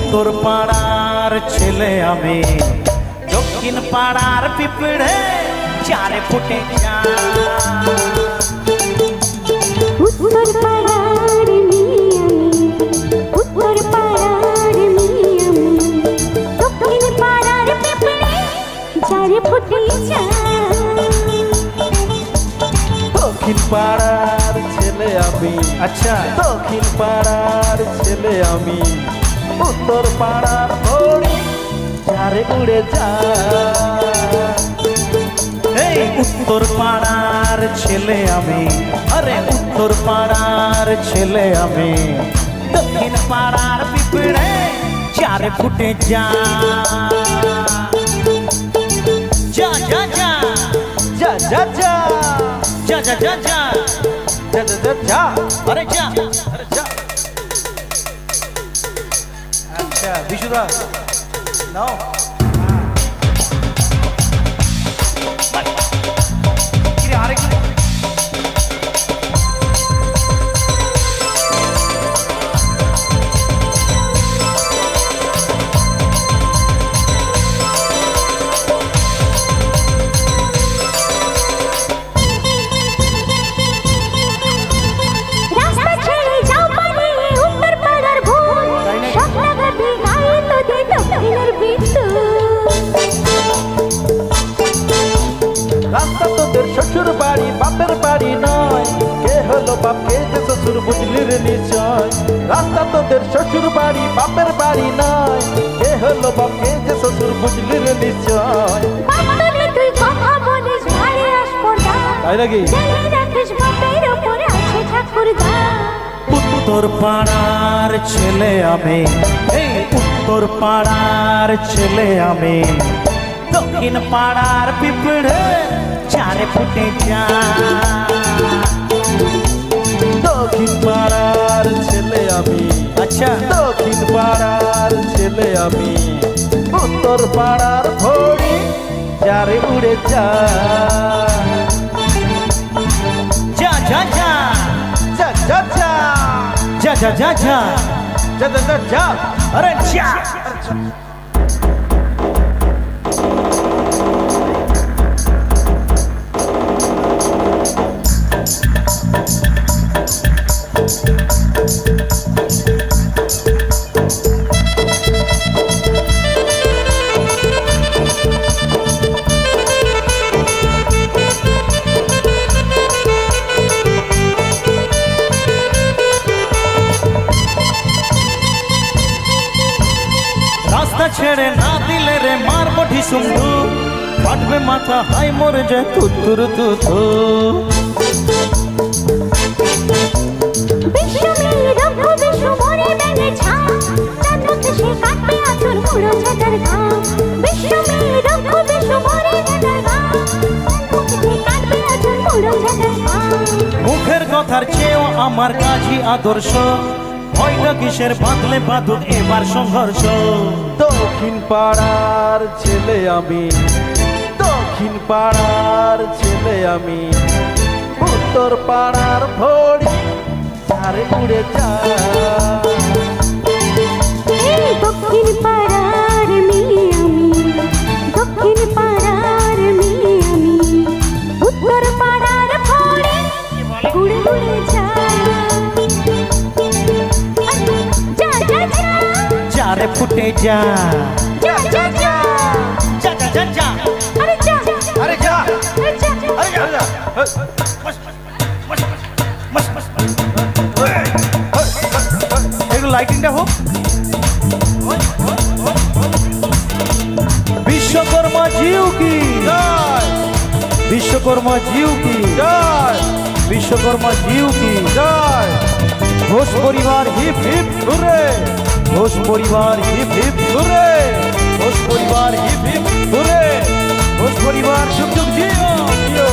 উত্তর পাড়ার ছেলে আমি, দক্ষিণ পাড়ার পিঁপড়ে 4 ফুটে চাঁদ। উত্তর পাড়ার মেয়ে আমি, উত্তর পাড়ার মেয়ে আমি, দক্ষিণ পাড়ার পিঁপড়ে 4 ফুটে চাঁদ। দক্ষিণ পাড়ার ছেলে আমি, আচ্ছা দক্ষিণ পাড়ার ছেলে আমি, উত্তর পাড়ার ঘড়ি চারে উড়ে যায়। এই উত্তর পাড়ার ছেলে আমি, আরে উত্তর পাড়ার ছেলে আমি, দক্ষিণ পাড়ার পিঁপড়ে 4 ফুটে চাঁদ। যা যা যা যা যা যা যা যা যা যা যা যা যা যা, আরে যা। আরে যা। আচ্ছা বিশুদা নাও। রাস্তা ছেড়ে যাও পালিয়ে উত্তর পাড়ার ভুল, সব লাগাতে গায়ে তোদের দক্ষিণের বিদ্যুৎ। রাস্তা তোদের শ্বশুর বাড়ি বাপের বাড়ি নয়, কে হলো বাপ কে যে শ্বশুর বুঝলি রে নিশ্চয়। রাস্তা তোদের শ্বশুর বাড়ি বাপের বাড়ি নয়, কে হলো বাপ কে যে শ্বশুর বুঝলি রে নিশ্চয়। বাপরে তুই কথা বলিস ভারে আসপর্দা, তাই নাকি? জেনে রাখিস বাপের ওপরে আছে ঠাকুরদা। উত্তর পাড়ার ছেলে আমি, এই উত্তর পাড়ার ছেলে আমি, দক্ষিণ পাড়ার পিঁপড়ে 4 ফুটে চাঁদ। দক্ষিণ পাড়ার ছেলে আমি, আচ্ছা দক্ষিণ পাড়ার ছেলে আমি, উত্তর পাড়ার ঘড়ি চারে উড়ে যায়। যা যা যা যা যা যা যা যা যা যা যা যা যা যা, আরে যা। রাস্তা ছেড়ে না দিলে রে মারবো ঢিসুমধু, ফাটবে মাথা হাই মরে যায় তুতুর তুতু। বিশ্ব মেয়ে রঘু বিষ্ণু মরে বেঁধে ছাপ, চাঁদকে সে কাটবে আতর মুড়ো ছাতার ঘাম। বিশ্ব মেয়ে রঘু বিষ্ণু মরে বেঁধে ছাপ, চাঁদকে সে কাটবে আতর মুড়ো ছাতার ঘাম। মুখের কথার চেয়েও আমার কাজই আদর্শ, ভয়টা কিসের বাঁধলে বাঁধুক এবার সংঘর্ষ। দক্ষিণ পাড়ার ছেলে আমি, দক্ষিণ পাড়ার ছেলে আমি, উত্তর পাড়ার ঘড়ি চারে উড়ে যায়। এই দক্ষিণ পাড়ার মেয়ে আমি, দক্ষিণ পাড়ার মেয়ে আমি, উত্তর পাড়ার ঘড়ি উড়ে উড়ে যায়। যা যা যা 4 ফুটে যা যা যা যা, যা যা যা যা। আরে যা আরে যা আরে যা আরে যা যা। একটু লাইটিংটা হোক। বিশ্বকর্মা জিউ কি জয় বিশ্বকর্মা জিউ কি জয় বিশ্বকর্মা জিউ কি জয়। ঘোষ পরিবার হিপ হিপ হুরে ঘোষ পরিবার হিপ হিপ হুরে ঘোষ পরিবার হিপ হিপ হুরে ঘোষ পরিবার যুগ যুগ জিও জিও